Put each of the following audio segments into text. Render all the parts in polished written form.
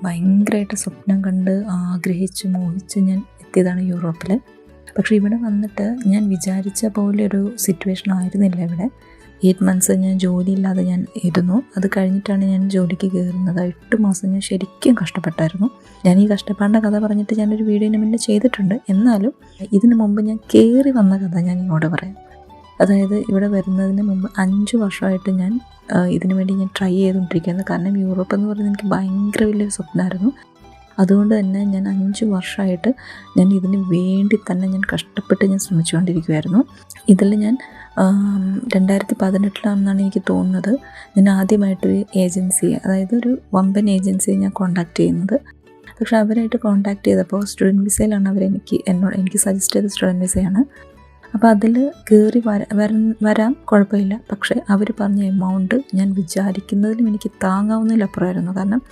ഭയങ്കരമായിട്ട് സ്വപ്നം കണ്ട് ആഗ്രഹിച്ച് മോഹിച്ച് ഞാൻ എത്തിയതാണ് യൂറോപ്പിൽ. പക്ഷേ ഇവിടെ വന്നിട്ട് ഞാൻ വിചാരിച്ച പോലെ ഒരു സിറ്റുവേഷൻ ആയിരുന്നില്ല. ഇവിടെ 8 മന്ത്സ് ഞാൻ ജോലിയില്ലാതെ ഞാൻ ഇരുന്നു. അത് കഴിഞ്ഞിട്ടാണ് ഞാൻ ജോലിക്ക് കയറുന്നത്. 8 മാസം ഞാൻ ശരിക്കും കഷ്ടപ്പെട്ടായിരുന്നു. ഞാൻ ഈ കഷ്ടപ്പാടിൻ്റെ കഥ പറഞ്ഞിട്ട് ഞാനൊരു വീഡിയോന് മുന്നേ ചെയ്തിട്ടുണ്ട്. എന്നാലും ഇതിന് മുമ്പ് ഞാൻ കയറി വന്ന കഥ ഞാൻ ഇങ്ങോട്ട് പറയാം. അതായത് ഇവിടെ വരുന്നതിന് മുമ്പ് 5 വർഷമായിട്ട് ഞാൻ ഇതിനു വേണ്ടി ഞാൻ ട്രൈ ചെയ്തുകൊണ്ടിരിക്കുന്നത്. കാരണം യൂറോപ്പ് എന്ന് പറയുന്നത് എനിക്ക് ഭയങ്കര വലിയൊരു സ്വപ്നമായിരുന്നു. അതുകൊണ്ട് തന്നെ ഞാൻ 5 വർഷമായിട്ട് ഞാൻ ഇതിന് വേണ്ടി തന്നെ ഞാൻ കഷ്ടപ്പെട്ട് ഞാൻ ശ്രമിച്ചുകൊണ്ടിരിക്കുമായിരുന്നു. ഇതിൽ ഞാൻ 2018 എനിക്ക് തോന്നുന്നത് ഞാൻ ആദ്യമായിട്ടൊരു ഏജൻസി, അതായത് ഒരു വമ്പൻ ഏജൻസിയെ ഞാൻ കോൺടാക്റ്റ് ചെയ്യുന്നത്. പക്ഷേ അവരായിട്ട് കോൺടാക്റ്റ് ചെയ്തപ്പോൾ സ്റ്റുഡൻറ്റ് വിസയിലാണ് എനിക്ക് സജസ്റ്റ് ചെയ്ത സ്റ്റുഡൻറ്റ് വിസയാണ്. അപ്പോൾ അതിൽ കയറി വരാം കുഴപ്പമില്ല. പക്ഷേ അവർ പറഞ്ഞ എമൗണ്ട് ഞാൻ വിചാരിക്കുന്നതിലും എനിക്ക് താങ്ങാവുന്നതിലപ്പുറമായിരുന്നു. കാരണം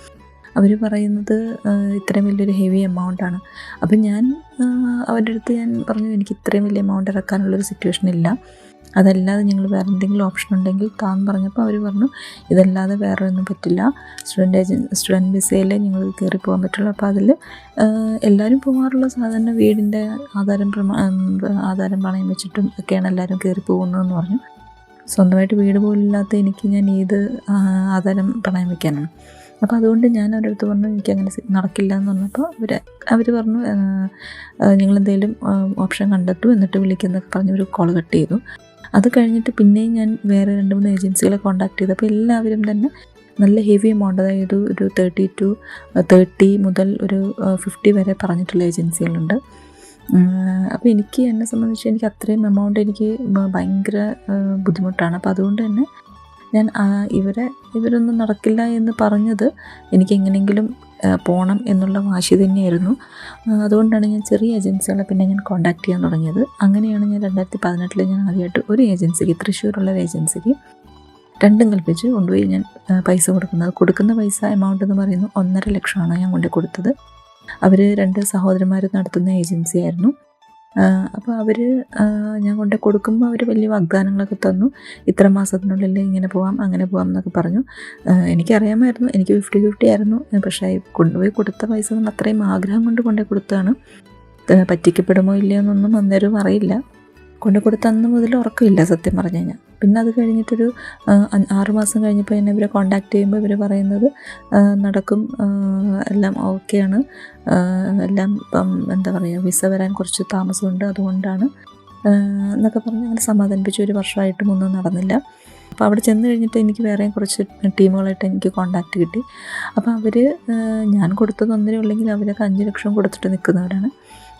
അവർ പറയുന്നത് ഇത്രയും വലിയൊരു ഹെവി എമൗണ്ടാണ്. അപ്പം ഞാൻ അവരുടെ അടുത്ത് ഞാൻ പറഞ്ഞു, എനിക്ക് ഇത്രയും വലിയ എമൗണ്ട് ഇറക്കാനുള്ളൊരു സിറ്റുവേഷൻ ഇല്ല, അതല്ലാതെ നിങ്ങൾ വേറെ എന്തെങ്കിലും ഓപ്ഷൻ ഉണ്ടെങ്കിൽ താന്ന് പറഞ്ഞപ്പോൾ അവർ പറഞ്ഞു, ഇതല്ലാതെ വേറെ ഒന്നും പറ്റില്ല, സ്റ്റുഡൻറ്റ് വിസയിലേ നിങ്ങൾ കയറി പോകാൻ പറ്റുള്ളൂ. അപ്പോൾ അതിൽ എല്ലാവരും പോകാറുള്ള സാധാരണ വീടിൻ്റെ ആധാരം പണയം വെച്ചിട്ടും ഒക്കെയാണ് എല്ലാവരും കയറി പോകുന്നതെന്ന് പറഞ്ഞു. സ്വന്തമായിട്ട് വീട് പോലില്ലാത്ത എനിക്ക് ഞാൻ ഏത് ആധാരം പണയം വയ്ക്കാനാണ്? അപ്പോൾ അതുകൊണ്ട് ഞാൻ അവരുടെ അടുത്ത് പറഞ്ഞു, എനിക്കങ്ങനെ നടക്കില്ല എന്ന് പറഞ്ഞപ്പോൾ അവർ പറഞ്ഞു, നിങ്ങളെന്തെങ്കിലും ഓപ്ഷൻ കണ്ടെത്തു എന്നിട്ട് വിളിക്കുന്നൊക്കെ പറഞ്ഞ് ഒരു കോൾ കട്ട് ചെയ്തു. അത് കഴിഞ്ഞിട്ട് പിന്നെയും ഞാൻ വേറെ 2-3 ഏജൻസികളെ കോൺടാക്ട് ചെയ്തപ്പോൾ എല്ലാവരും തന്നെ നല്ല ഹെവി എമൗണ്ട്, അതായത് ഒരു 30 മുതൽ ഒരു 50 വരെ പറഞ്ഞിട്ടുള്ള ഏജൻസികളുണ്ട്. അപ്പോൾ എന്നെ സംബന്ധിച്ച് എനിക്ക് അത്രയും എമൗണ്ട് എനിക്ക് ഭയങ്കര ബുദ്ധിമുട്ടാണ്. അപ്പോൾ അതുകൊണ്ട് തന്നെ ഞാൻ ഇവരൊന്നും നടക്കില്ല എന്ന് പറഞ്ഞത് എനിക്ക് എങ്ങനെയെങ്കിലും പോകണം എന്നുള്ള വാശി തന്നെയായിരുന്നു. അതുകൊണ്ടാണ് ഞാൻ ചെറിയ ഏജൻസികളെ പിന്നെ ഞാൻ കോൺടാക്ട് ചെയ്യാൻ തുടങ്ങിയത്. അങ്ങനെയാണ് ഞാൻ 2018 ഞാൻ ആദ്യമായിട്ട് ഒരു ഏജൻസിക്ക്, തൃശ്ശൂരുള്ള ഒരു ഏജൻസിക്ക് രണ്ടും കൽപ്പിച്ച് കൊണ്ടുപോയി ഞാൻ പൈസ കൊടുക്കുന്ന പൈസ എമൗണ്ട് എന്ന് പറയുന്നത് 1.5 ലക്ഷമാണ് ഞാൻ കൊണ്ടുപോയി കൊടുത്തത്. അവർ 2 സഹോദരന്മാർ നടത്തുന്ന ഏജൻസി ആയിരുന്നു. അപ്പോൾ ഞാൻ കൊണ്ട് കൊടുക്കുമ്പോൾ അവർ വലിയ വാഗ്ദാനങ്ങളൊക്കെ തന്നു. ഇത്ര മാസത്തിനുള്ളിൽ ഇങ്ങനെ പോവാം അങ്ങനെ പോവാം എന്നൊക്കെ പറഞ്ഞു. എനിക്കറിയാമായിരുന്നു, എനിക്ക് 50-50 ആയിരുന്നു. പക്ഷേ കൊണ്ടുപോയി കൊടുത്ത പൈസ നമ്മൾ അത്രയും ആഗ്രഹം കൊണ്ട് കൊണ്ടുപോയി കൊടുത്തതാണ്. പറ്റിക്കപ്പെടുമോ ഇല്ലയോ എന്നൊന്നും അന്നേരവും അറിയില്ല. കൊടുത്ത അന്ന് മുതൽ ഉറക്കമില്ല സത്യം പറഞ്ഞു കഴിഞ്ഞാൽ. പിന്നെ അത് കഴിഞ്ഞിട്ടൊരു 6 മാസം കഴിഞ്ഞപ്പോൾ എന്നെ ഇവരെ കോൺടാക്ട് ചെയ്യുമ്പോൾ ഇവർ പറയുന്നത് നടക്കും, എല്ലാം ഓക്കെയാണ്, എല്ലാം ഇപ്പം എന്താ പറയുക, വിസ വരാൻ കുറച്ച് താമസമുണ്ട്, അതുകൊണ്ടാണ് എന്നൊക്കെ പറഞ്ഞ് അങ്ങനെ സമാധാനിപ്പിച്ച്. 1 വർഷമായിട്ടും ഒന്നും നടന്നില്ല. അപ്പോൾ അവിടെ ചെന്ന് കഴിഞ്ഞിട്ട് എനിക്ക് വേറെയും കുറച്ച് ടീമുകളായിട്ട് എനിക്ക് കോൺടാക്റ്റ് കിട്ടി. അപ്പോൾ ഞാൻ കൊടുത്തത് 1 ഉള്ളെങ്കിൽ അവരൊക്കെ 5 ലക്ഷം കൊടുത്തിട്ട് നിൽക്കുന്നവരാണ്.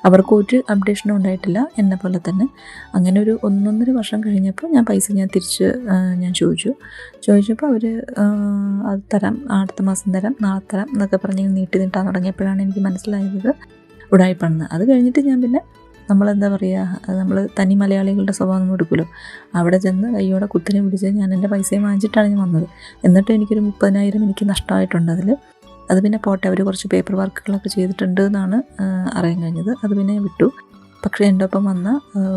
അവർക്ക് ഒരു അപ്ഡേഷനും ഉണ്ടായിട്ടില്ല, എന്നെ പോലെ തന്നെ. അങ്ങനെ ഒരു 1.5 വർഷം കഴിഞ്ഞപ്പോൾ പൈസ തിരിച്ച് ചോദിച്ചപ്പോൾ അവർ അത് തരാം, അടുത്ത മാസം തരാം, നാളെ തരാം എന്നൊക്കെ പറഞ്ഞ് നീട്ടാൻ തുടങ്ങിയപ്പോഴാണ് എനിക്ക് മനസ്സിലായത് ഉടായിപ്പാണെന്ന്. അത് കഴിഞ്ഞിട്ട് ഞാൻ പിന്നെ നമ്മളെന്താ പറയുക, നമ്മൾ തനി മലയാളികളുടെ സ്വഭാവം എടുക്കുമല്ലോ, അവിടെ ചെന്ന് കയ്യോടെ കുത്തിനെ പിടിച്ച് ഞാൻ എൻ്റെ പൈസയും വാങ്ങിച്ചിട്ടാണ് ഞാൻ വന്നത്. എന്നിട്ടും എനിക്കൊരു 30,000 എനിക്ക് നഷ്ടമായിട്ടുണ്ട് അതിൽ. അത് പിന്നെ പോട്ടെ, അവർ കുറച്ച് പേപ്പർ വർക്കുകളൊക്കെ ചെയ്തിട്ടുണ്ട് എന്നാണ് അറിയാൻ കഴിഞ്ഞത്. അത് പിന്നെ വിട്ടു. പക്ഷേ എൻ്റെ ഒപ്പം വന്ന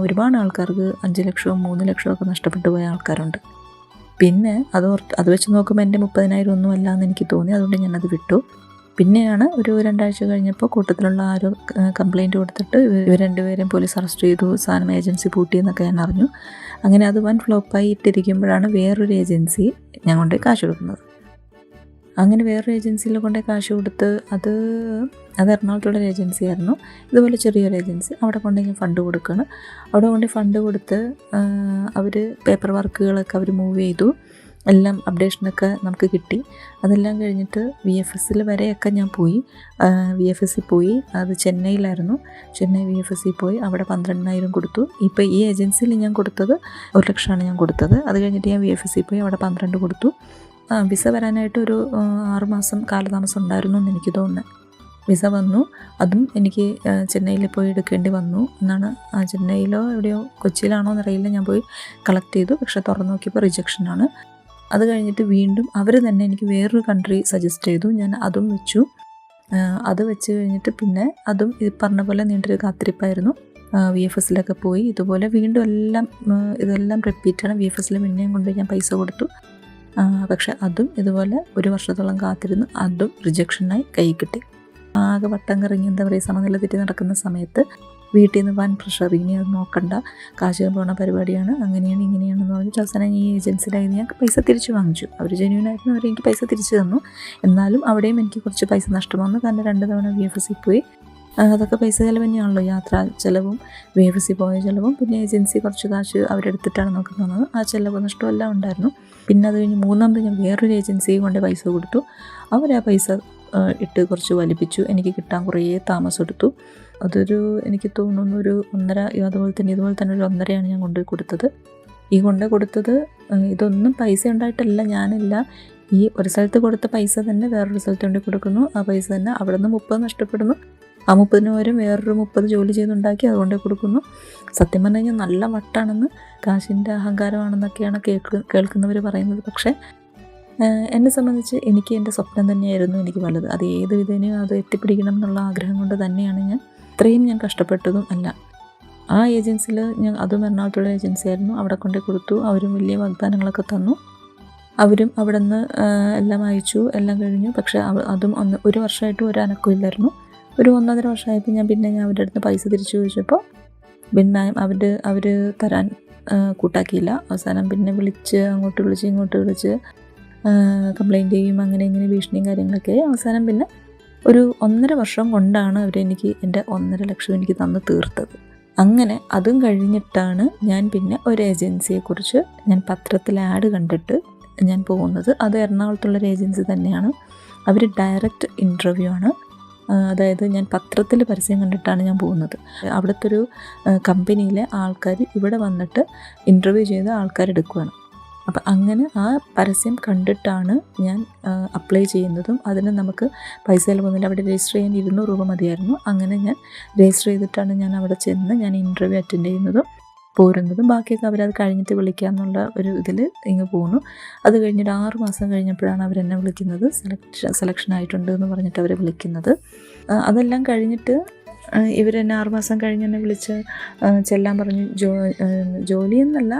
ഒരുപാട് ആൾക്കാർക്ക് 5 ലക്ഷവും 3 ലക്ഷവും ഒക്കെ നഷ്ടപ്പെട്ടു പോയ ആൾക്കാരുണ്ട്. പിന്നെ അത് വെച്ച് നോക്കുമ്പോൾ എൻ്റെ 30,000 ഒന്നും അല്ല എന്ന് എനിക്ക് തോന്നി. അതുകൊണ്ട് ഞാനത് വിട്ടു. പിന്നെയാണ് ഒരു 2 ആഴ്ച കഴിഞ്ഞപ്പോൾ കൂട്ടത്തിലുള്ള ആരോ കംപ്ലയിൻറ്റ് കൊടുത്തിട്ട് ഇവർ 2 പേരെയും പോലീസ് അറസ്റ്റ് ചെയ്തു, സാധനം ഏജൻസി പൂട്ടി എന്നൊക്കെ ഞാൻ അറിഞ്ഞു. അങ്ങനെ അത് വൻ ഫ്ലോപ്പായി ഇട്ടിരിക്കുമ്പോഴാണ് വേറൊരു ഏജൻസി ഞാൻ കൊണ്ടുപോയി കാശ് കൊടുക്കുന്നത്. അങ്ങനെ വേറൊരു ഏജൻസിയിൽ കൊണ്ടുപോയി കാശ് കൊടുത്ത് അത് എറണാകുളത്തുള്ള ഒരു ഏജൻസി ആയിരുന്നു. ഇതുപോലെ ചെറിയൊരു ഏജൻസി. അവിടെ കൊണ്ടുപോയി ഞാൻ ഫണ്ട് കൊടുക്കുകയാണ്. അവിടെ കൊണ്ടുപോയി ഫണ്ട് കൊടുത്ത് അവർ പേപ്പർ വർക്കുകളൊക്കെ അവർ മൂവ് ചെയ്തു. എല്ലാം അപ്ഡേഷനൊക്കെ നമുക്ക് കിട്ടി. അതെല്ലാം കഴിഞ്ഞിട്ട് VFS വരെയൊക്കെ ഞാൻ പോയി. VFS പോയി, അത് ചെന്നൈയിലായിരുന്നു. ചെന്നൈ VFS പോയി, അവിടെ 12,000 കൊടുത്തു. ഇപ്പോൾ ഈ ഏജൻസിയിൽ ഞാൻ കൊടുത്തത് 1 ലക്ഷമാണ് ഞാൻ കൊടുത്തത്. അത് കഴിഞ്ഞിട്ട് ഞാൻ VFS പോയി, അവിടെ 12 കൊടുത്തു. വിസ വരാനായിട്ട് ഒരു 6 മാസം കാലതാമസം ഉണ്ടായിരുന്നു എന്ന് എനിക്ക് തോന്നുന്നത്. വിസ വന്നു. അതും എനിക്ക് ചെന്നൈയിൽ പോയി എടുക്കേണ്ടി വന്നു എന്നാണ്. ചെന്നൈയിലോ എവിടെയോ കൊച്ചിയിലാണോ എന്നറിയില്ല. ഞാൻ പോയി കളക്ട് ചെയ്തു. പക്ഷേ തുറന്നു നോക്കിയപ്പോൾ റിജക്ഷനാണ്. അത് കഴിഞ്ഞിട്ട് വീണ്ടും അവർ തന്നെ എനിക്ക് വേറൊരു കൺട്രി സജസ്റ്റ് ചെയ്തു. ഞാൻ അതും വെച്ചു. അത് വെച്ച് കഴിഞ്ഞിട്ട് പിന്നെ അതും ഈ പറഞ്ഞ പോലെ നീണ്ടൊരു കാത്തിരിപ്പായിരുന്നു. VFS പോയി ഇതുപോലെ വീണ്ടും ഇതെല്ലാം റിപ്പീറ്റാണ്. VFS പിന്നെയും കൊണ്ട് ഞാൻ പൈസ കൊടുത്തു. പക്ഷെ അതും ഇതുപോലെ 1 വർഷത്തോളം കാത്തിരുന്ന് അതും റിജക്ഷനായി കൈ കിട്ടി. ആകെ വട്ടം കറങ്ങി എന്താ പറയുക സമനില തെറ്റി നടക്കുന്ന സമയത്ത് വീട്ടിൽ നിന്ന് വൻ പ്രഷർ, ഇനി അത് നോക്കണ്ട, കാശ് പോണ പരിപാടിയാണ്, അങ്ങനെയാണ് ഇങ്ങനെയാണെന്ന് പറഞ്ഞിട്ട് അവസാനം ഈ ഏജൻസിയുടെ കയ്യിൽ ഞാൻ പൈസ തിരിച്ചു വാങ്ങിച്ചു. അവർ ജെന്യൂനായിരുന്നു, അവർ എനിക്ക് പൈസ തിരിച്ചു തന്നു. എന്നാലും അവിടെയും എനിക്ക് കുറച്ച് പൈസ നഷ്ടം വന്നു. കാരണം 2 തവണ VFC പോയി. അതൊക്കെ പൈസ ചിലവ് തന്നെയാണല്ലോ, യാത്രാ ചിലവും VFC പോയ ചിലവും, പിന്നെ ഏജൻസി കുറച്ച് കാശ് അവരെടുത്തിട്ടാണ് നമുക്ക് തന്നത്. ആ ചിലവ് നഷ്ടം എല്ലാം ഉണ്ടായിരുന്നു. പിന്നെ അത് കഴിഞ്ഞ് 3ാമത് ഞാൻ വേറൊരു ഏജൻസിയെ കൊണ്ട് പൈസ കൊടുത്തു. അവർ ആ പൈസ ഇട്ട് കുറച്ച് വലിപ്പിച്ചു. എനിക്ക് കിട്ടാൻ കുറേ താമസം എടുത്തു. അതൊരു എനിക്ക് തോന്നുന്നു ഒരു 1.5, ഇതുപോലെ തന്നെ ഒരു 1.5 ഞാൻ കൊണ്ടുപോയി കൊടുത്തത്. ഈ കൊണ്ടുപോയി കൊടുത്തത് ഇതൊന്നും പൈസ ഉണ്ടായിട്ടല്ല, ഞാനില്ല, ഈ ഒരു സ്ഥലത്ത് കൊടുത്ത പൈസ തന്നെ വേറൊരു സ്ഥലത്ത് കൊണ്ടുപോയി കൊടുക്കുന്നു. ആ പൈസ തന്നെ അവിടെ നിന്ന് 30 നഷ്ടപ്പെടുന്നു. ആ 30-ന് പകരം വേറൊരു 30 ജോലി ചെയ്തുണ്ടാക്കി അതുകൊണ്ടേ കൊടുക്കുന്നു. സത്യം പറഞ്ഞു കഴിഞ്ഞാൽ നല്ല വട്ടാണെന്ന്, കാശിൻ്റെ അഹങ്കാരമാണെന്നൊക്കെയാണ് കേൾക്കുന്നവർ പറയുന്നത്. പക്ഷേ എന്നെ സംബന്ധിച്ച് എനിക്ക് എൻ്റെ സ്വപ്നം തന്നെയായിരുന്നു എനിക്ക് വലുത്. അത് ഏത് വിധേനയും അത് എത്തിപ്പിടിക്കണം എന്നുള്ള ആഗ്രഹം കൊണ്ട് തന്നെയാണ് ഞാൻ കഷ്ടപ്പെട്ടതും അല്ല. ആ ഏജൻസിയിൽ അതും എറണാകുളത്തുള്ള ഏജൻസി ആയിരുന്നു. അവിടെ കൊണ്ടേ കൊടുത്തു. അവരും വലിയ വാഗ്ദാനങ്ങളൊക്കെ തന്നു. അവരും അവിടെ നിന്ന് എല്ലാം അയച്ചു, എല്ലാം കഴിഞ്ഞു. പക്ഷേ അതും 1 വർഷമായിട്ട് ഒരു അനക്കവും ഇല്ലായിരുന്നു. ഒരു 1.5 വർഷമായപ്പോൾ ഞാൻ അവരുടെ അടുത്ത് പൈസ തിരിച്ചു ചോദിച്ചപ്പോൾ പിന്നെ അവർ തരാൻ കൂട്ടാക്കിയില്ല. അവസാനം പിന്നെ അങ്ങോട്ട് വിളിച്ച് കംപ്ലൈൻറ്റ് ചെയ്യും, അങ്ങനെ ഇങ്ങനെ ഭീഷണിയും കാര്യങ്ങളൊക്കെ. അവസാനം പിന്നെ ഒരു 1.5 വർഷം കൊണ്ടാണ് അവരെനിക്ക് എൻ്റെ 1.5 ലക്ഷം എനിക്ക് തന്ന് തീർത്തത്. അങ്ങനെ അതും കഴിഞ്ഞിട്ടാണ് ഞാൻ പിന്നെ ഒരു ഏജൻസിയെക്കുറിച്ച് ഞാൻ പത്രത്തിൽ ആഡ് കണ്ടിട്ട് ഞാൻ പോകുന്നത്. അത് എറണാകുളത്തുള്ളൊരു ഏജൻസി തന്നെയാണ്. അവർ ഡയറക്റ്റ് ഇൻ്റർവ്യൂ ആണ്. അതായത് ഞാൻ പത്രത്തിൽ പരസ്യം കണ്ടിട്ടാണ് ഞാൻ പോകുന്നത്. അവിടുത്തെ ഒരു കമ്പനിയിലെ ആൾക്കാർ ഇവിടെ വന്നിട്ട് ഇൻ്റർവ്യൂ ചെയ്ത് ആൾക്കാരെടുക്കുകയാണ്. അപ്പം അങ്ങനെ ആ പരസ്യം കണ്ടിട്ടാണ് ഞാൻ അപ്ലൈ ചെയ്യുന്നതും. അതിന് നമുക്ക് പൈസ ചിലവൊന്നുമില്ല. അവിടെ രജിസ്റ്റർ ചെയ്യാൻ 200 രൂപ മതിയായിരുന്നു. അങ്ങനെ ഞാൻ രജിസ്റ്റർ ചെയ്തിട്ടാണ് ഞാൻ അവിടെ ചെന്ന് ഞാൻ ഇൻ്റർവ്യൂ അറ്റൻഡ് ചെയ്യുന്നതും പോരുന്നതും. ബാക്കിയൊക്കെ അവരത് കഴിഞ്ഞിട്ട് വിളിക്കാമെന്നുള്ള ഒരു ഇതിൽ ഇങ്ങ് പോകുന്നു. അത് കഴിഞ്ഞിട്ട് 6 മാസം കഴിഞ്ഞപ്പോഴാണ് അവരെന്നെ വിളിക്കുന്നത്. സെലക്ഷൻ ആയിട്ടുണ്ട് എന്ന് പറഞ്ഞിട്ട് അവരെ വിളിക്കുന്നത്. അതെല്ലാം കഴിഞ്ഞിട്ട് ഇവരെന്നെ 6 മാസം കഴിഞ്ഞ് എന്നെ വിളിച്ച് ചെല്ലാൻ പറഞ്ഞു. ജോലിയെന്നല്ല,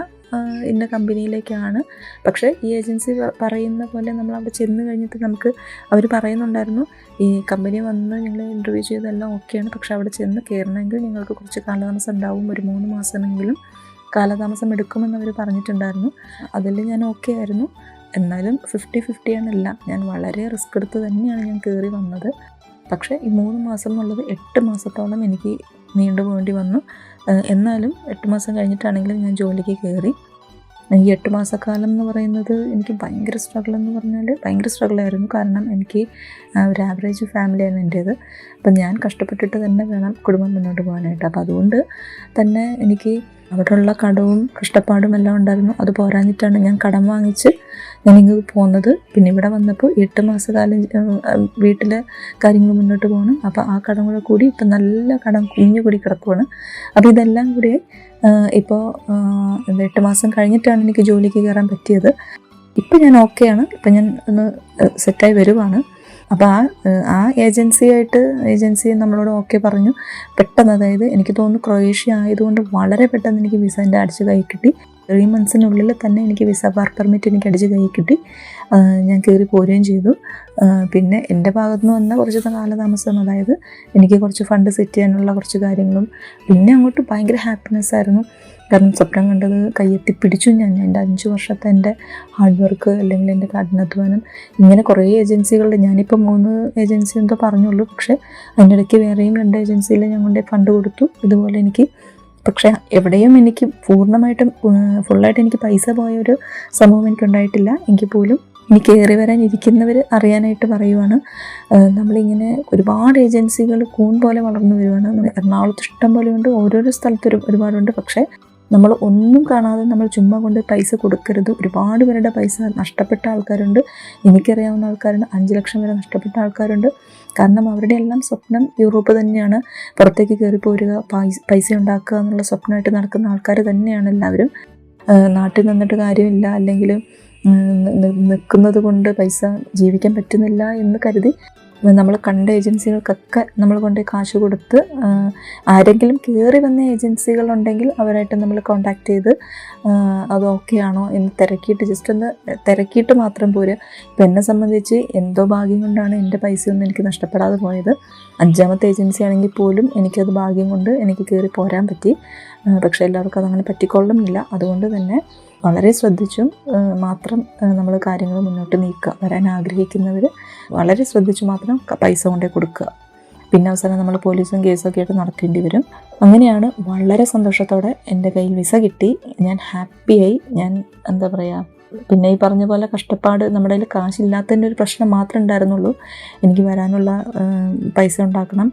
ഇന്ന കമ്പനിയിലേക്കാണ്. പക്ഷേ ഈ ഏജൻസി പറയുന്ന പോലെ നമ്മൾ അവിടെ ചെന്ന് കഴിഞ്ഞിട്ട് നമുക്ക് അവർ പറയുന്നുണ്ടായിരുന്നു, ഈ കമ്പനി വന്ന് നിങ്ങൾ ഇൻ്റർവ്യൂ ചെയ്തെല്ലാം ഓക്കെയാണ്, പക്ഷെ അവിടെ ചെന്ന് കയറണമെങ്കിൽ നിങ്ങൾക്ക് കുറച്ച് കാലതാമസം ഉണ്ടാവും, ഒരു 3 മാസമെങ്കിലും കാലതാമസം എടുക്കുമെന്ന് അവർ പറഞ്ഞിട്ടുണ്ടായിരുന്നു. അതിൽ ഞാൻ ഓക്കെ ആയിരുന്നു. എന്നാലും 50-50 ആണല്ല, ഞാൻ വളരെ റിസ്ക് എടുത്ത് തന്നെയാണ് ഞാൻ കയറി വന്നത്. പക്ഷേ ഈ 3 മാസം എന്നുള്ളത് 8 മാസത്തോളം എനിക്ക് നീണ്ടു പോകേണ്ടി വന്നു. എന്നാലും 8 മാസം കഴിഞ്ഞിട്ടാണെങ്കിലും ഞാൻ ജോലിക്ക് കയറി. ഈ 8 മാസക്കാലം എന്ന് പറയുന്നത് എനിക്ക് ഭയങ്കര സ്ട്രഗിളായിരുന്നു. കാരണം എനിക്ക് ഒരു ആവറേജ് ഫാമിലിയാണ് എൻ്റേത്. അപ്പം ഞാൻ കഷ്ടപ്പെട്ടിട്ട് തന്നെ വേണം കുടുംബം മുന്നോട്ട് പോകാനായിട്ട്. അപ്പം അതുകൊണ്ട് തന്നെ എനിക്ക് അവിടെയുള്ള കടവും കഷ്ടപ്പാടും എല്ലാം ഉണ്ടായിരുന്നു. അത് പോരാഞ്ഞിട്ടാണ് ഞാൻ കടം വാങ്ങിച്ച് ഞാനിങ്ങ് പോകുന്നത്. പിന്നെ ഇവിടെ വന്നപ്പോൾ 8 മാസക്കാലം വീട്ടിലെ കാര്യങ്ങൾ മുന്നോട്ട് പോകണം. അപ്പോൾ ആ കടം കൂടി ഇപ്പം നല്ല കടം കുഞ്ഞുകൂടി കിടക്കുവാണ്. അപ്പോൾ ഇതെല്ലാം കൂടി ഇപ്പോൾ 8 മാസം കഴിഞ്ഞിട്ടാണ് എനിക്ക് ജോലിക്ക് കയറാൻ പറ്റിയത്. ഇപ്പം ഞാൻ ഓക്കെയാണ്. ഇപ്പം ഞാൻ ഒന്ന് സെറ്റായി വരുവാണ്. അപ്പോൾ ആ ഏജൻസി നമ്മളോട് ഓക്കെ പറഞ്ഞു പെട്ടെന്ന്. അതായത് എനിക്ക് തോന്നുന്നു ക്രൊയേഷ്യ ആയതുകൊണ്ട് വളരെ പെട്ടെന്ന് എനിക്ക് വിസൻ്റെ അടിച്ച് കൈ കിട്ടി. 3 മന്ത്സിനുള്ളിൽ തന്നെ എനിക്ക് വിസ വർക്ക് പെർമിറ്റ് എനിക്ക് അടിച്ച് കൈ കിട്ടി. ഞാൻ കയറി പോരുകയും ചെയ്തു. പിന്നെ എൻ്റെ ഭാഗത്തു നിന്ന് വന്ന കുറച്ച് കാലതാമസം, അതായത് എനിക്ക് കുറച്ച് ഫണ്ട് സെറ്റ് ചെയ്യാനുള്ള കുറച്ച് കാര്യങ്ങളും, പിന്നെ അങ്ങോട്ട് ഭയങ്കര ഹാപ്പിനെസ് ആയിരുന്നു. കാരണം സ്വപ്നം കണ്ടത് കയ്യെത്തി പിടിച്ചു. എൻ്റെ 5 വർഷത്തെ എൻ്റെ ഹാർഡ് വർക്ക് അല്ലെങ്കിൽ എൻ്റെ കഠിനാധ്വാനം, ഇങ്ങനെ കുറേ ഏജൻസികളുടെ, ഞാനിപ്പോൾ 3 ഏജൻസി എന്തോ പറഞ്ഞുള്ളൂ, പക്ഷേ അതിൻ്റെ ഇടയ്ക്ക് വേറെയും 2 ഏജൻസിയിൽ ഞാൻ കൊണ്ട് ഫണ്ട് കൊടുത്തു. ഇതുപോലെ എനിക്ക് പക്ഷേ എവിടെയും എനിക്ക് പൂർണ്ണമായിട്ടും ഫുള്ളായിട്ട് എനിക്ക് പൈസ പോയൊരു സംഭവം എനിക്കുണ്ടായിട്ടില്ല. എങ്കിൽ പോലും ഇനി കയറി വരാൻ ഇരിക്കുന്നവർ അറിയാനായിട്ട് പറയുവാണ്, നമ്മളിങ്ങനെ ഒരുപാട് ഏജൻസികൾ കൂൺ പോലെ വളർന്നു വരുവാണ്. എറണാകുളത്ത് ഇഷ്ടം പോലെ ഉണ്ട്, ഓരോരോ സ്ഥലത്ത് ഒരുപാടുണ്ട്. പക്ഷേ നമ്മൾ ഒന്നും കാണാതെ നമ്മൾ ചുമ്മാ കൊണ്ട് പൈസ കൊടുക്കരുത്. ഒരുപാട് പേരുടെ പൈസ നഷ്ടപ്പെട്ട ആൾക്കാരുണ്ട്. എനിക്കറിയാവുന്ന ആൾക്കാരുണ്ട്, 5 ലക്ഷം വരെ നഷ്ടപ്പെട്ട ആൾക്കാരുണ്ട്. കാരണം അവരുടെ എല്ലാം സ്വപ്നം യൂറോപ്പ് തന്നെയാണ്. പുറത്തേക്ക് കയറി പോരുക, പൈസ ഉണ്ടാക്കുക എന്നുള്ള സ്വപ്നമായിട്ട് നടക്കുന്ന ആൾക്കാർ തന്നെയാണ് എല്ലാവരും. നാട്ടിൽ നിന്നിട്ട് കാര്യമില്ല, അല്ലെങ്കിൽ നിൽക്കുന്നത് കൊണ്ട് പൈസ ജീവിക്കാൻ പറ്റുന്നില്ല എന്ന് കരുതി നമ്മൾ കണ്ട ഏജൻസികൾക്കൊക്കെ നമ്മൾ കൊണ്ടുപോയി കാശ് കൊടുത്ത് ആരെങ്കിലും കയറി വന്ന ഏജൻസികളുണ്ടെങ്കിൽ അവരായിട്ട് നമ്മൾ കോൺടാക്റ്റ് ചെയ്ത് അത് ഓക്കെ ആണോ എന്ന് തിരക്കിയിട്ട് ജസ്റ്റ് ഒന്ന് തിരക്കിയിട്ട് മാത്രം പോരുക. ഇപ്പം എന്നെ സംബന്ധിച്ച് എന്തോ ഭാഗ്യം കൊണ്ടാണ് എൻ്റെ പൈസയൊന്നും എനിക്ക് നഷ്ടപ്പെടാതെ പോയത്. 5ാമത്തെ ഏജൻസി ആണെങ്കിൽ പോലും എനിക്കത് ഭാഗ്യം കൊണ്ട് എനിക്ക് കയറി പോരാൻ പറ്റി. പക്ഷേ എല്ലാവർക്കും അതങ്ങനെ പറ്റിക്കൊള്ളുന്നില്ല. അതുകൊണ്ട് തന്നെ വളരെ ശ്രദ്ധിച്ചും മാത്രം നമ്മൾ കാര്യങ്ങൾ മുന്നോട്ട് നീക്കുക. വരാൻ ആഗ്രഹിക്കുന്നവർ വളരെ ശ്രദ്ധിച്ചു മാത്രം പൈസ കൊണ്ടേ കൊടുക്കുക. പിന്നെ അവസാനം നമ്മൾ പോലീസും കേസൊക്കെ ആയിട്ട് നടക്കേണ്ടി വരും. അങ്ങനെയാണ് വളരെ സന്തോഷത്തോടെ എൻ്റെ കയ്യിൽ വിസ കിട്ടി. ഞാൻ ഹാപ്പിയായി. ഞാൻ എന്താ പറയുക, പിന്നെ ഈ പറഞ്ഞ പോലെ കഷ്ടപ്പാട്, നമ്മുടെ കയ്യിൽ കാശില്ലാത്തതിൻ്റെ ഒരു പ്രശ്നം മാത്രമേ ഉണ്ടായിരുന്നുള്ളൂ. എനിക്ക് വരാനുള്ള പൈസ ഉണ്ടാക്കണം,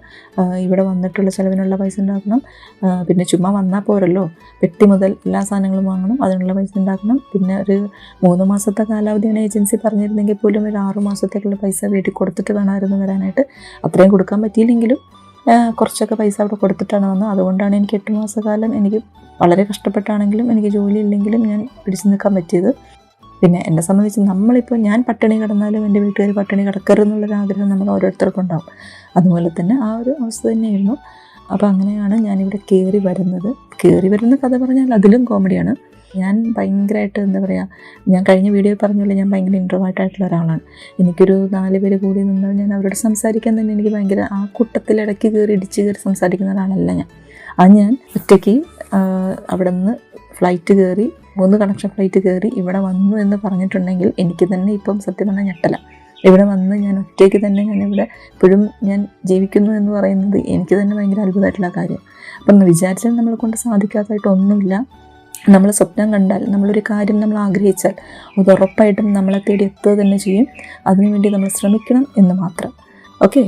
ഇവിടെ വന്നിട്ടുള്ള ചിലവിനുള്ള പൈസ ഉണ്ടാക്കണം, പിന്നെ ചുമ്മാ വന്നാൽ പോരല്ലോ, പെട്ടി മുതൽ എല്ലാ സാധനങ്ങളും വാങ്ങണം, അതിനുള്ള പൈസ ഉണ്ടാക്കണം. പിന്നെ ഒരു 3 മാസത്തെ കാലാവധിയാണ് ഏജൻസി പറഞ്ഞിരുന്നെങ്കിൽ പോലും ഒരു 6 മാസത്തേക്കുള്ള പൈസ വീട്ടിൽ കൊടുത്തിട്ട് വേണമായിരുന്നു വരാനായിട്ട്. അത്രയും കൊടുക്കാൻ പറ്റിയില്ലെങ്കിലും കുറച്ചൊക്കെ പൈസ അവിടെ കൊടുത്തിട്ടാണ് വന്നത്. അതുകൊണ്ടാണ് എനിക്ക് 8 മാസക്കാലം എനിക്ക് വളരെ കഷ്ടപ്പെട്ടാണെങ്കിലും എനിക്ക് ജോലി ഇല്ലെങ്കിലും ഞാൻ പിടിച്ചു നിൽക്കാൻ പറ്റിയത്. പിന്നെ എന്നെ സംബന്ധിച്ച് നമ്മളിപ്പോൾ ഞാൻ പട്ടിണി കിടന്നാലും എൻ്റെ വീട്ടുകാർ പട്ടിണി കിടക്കരുതെന്നുള്ളൊരാഗ്രഹം നമ്മൾ ഓരോരുത്തർക്കും ഉണ്ടാവും. അതുപോലെ തന്നെ ആ ഒരു അവസ്ഥ തന്നെയായിരുന്നു. അപ്പോൾ അങ്ങനെയാണ് ഞാനിവിടെ കയറി വരുന്ന കഥ പറഞ്ഞാൽ അതിലും കോമഡിയാണ്. ഞാൻ ഭയങ്കരമായിട്ട് എന്താ പറയുക, ഞാൻ കഴിഞ്ഞ വീഡിയോയിൽ പറഞ്ഞല്ലോ ഞാൻ ഭയങ്കര ഇൻട്രോവേർട്ടായിട്ടുള്ള ഒരാളാണ്. എനിക്കൊരു 4 പേര് കൂടി നിന്നാൽ ഞാൻ അവരോട് സംസാരിക്കാൻ തന്നെ എനിക്ക് ഭയങ്കര ആ കൂട്ടത്തിലിടയ്ക്ക് ഇടിച്ച് കയറി സംസാരിക്കുന്ന ഒരാളല്ല ഞാൻ. ഞാൻ ഒറ്റയ്ക്ക് അവിടെ നിന്ന് ഫ്ലൈറ്റ് കയറി 3 കണക്ഷൻ ഫ്ലൈറ്റ് കയറി ഇവിടെ വന്നു എന്ന് പറഞ്ഞിട്ടുണ്ടെങ്കിൽ എനിക്ക് തന്നെ ഇപ്പം സത്യം പറഞ്ഞാൽ ഞെട്ടല. ഇവിടെ വന്ന് ഞാൻ ഒറ്റയ്ക്ക് തന്നെ ഞാനിവിടെ ഇപ്പോഴും ഞാൻ ജീവിക്കുന്നു എന്ന് പറയുന്നത് എനിക്ക് തന്നെ ഭയങ്കര അത്ഭുതമായിട്ടുള്ള കാര്യം. അപ്പം വിചാരിച്ചാൽ നമ്മളെ കൊണ്ട് സാധിക്കാത്തതായിട്ടൊന്നുമില്ല. നമ്മൾ സ്വപ്നം കണ്ടാൽ, നമ്മളൊരു കാര്യം നമ്മൾ ആഗ്രഹിച്ചാൽ അത് ഉറപ്പായിട്ടും നമ്മളെ തേടി എത്തുക തന്നെ ചെയ്യും. അതിനുവേണ്ടി നമ്മൾ ശ്രമിക്കണം എന്ന് മാത്രം. ഓക്കെ.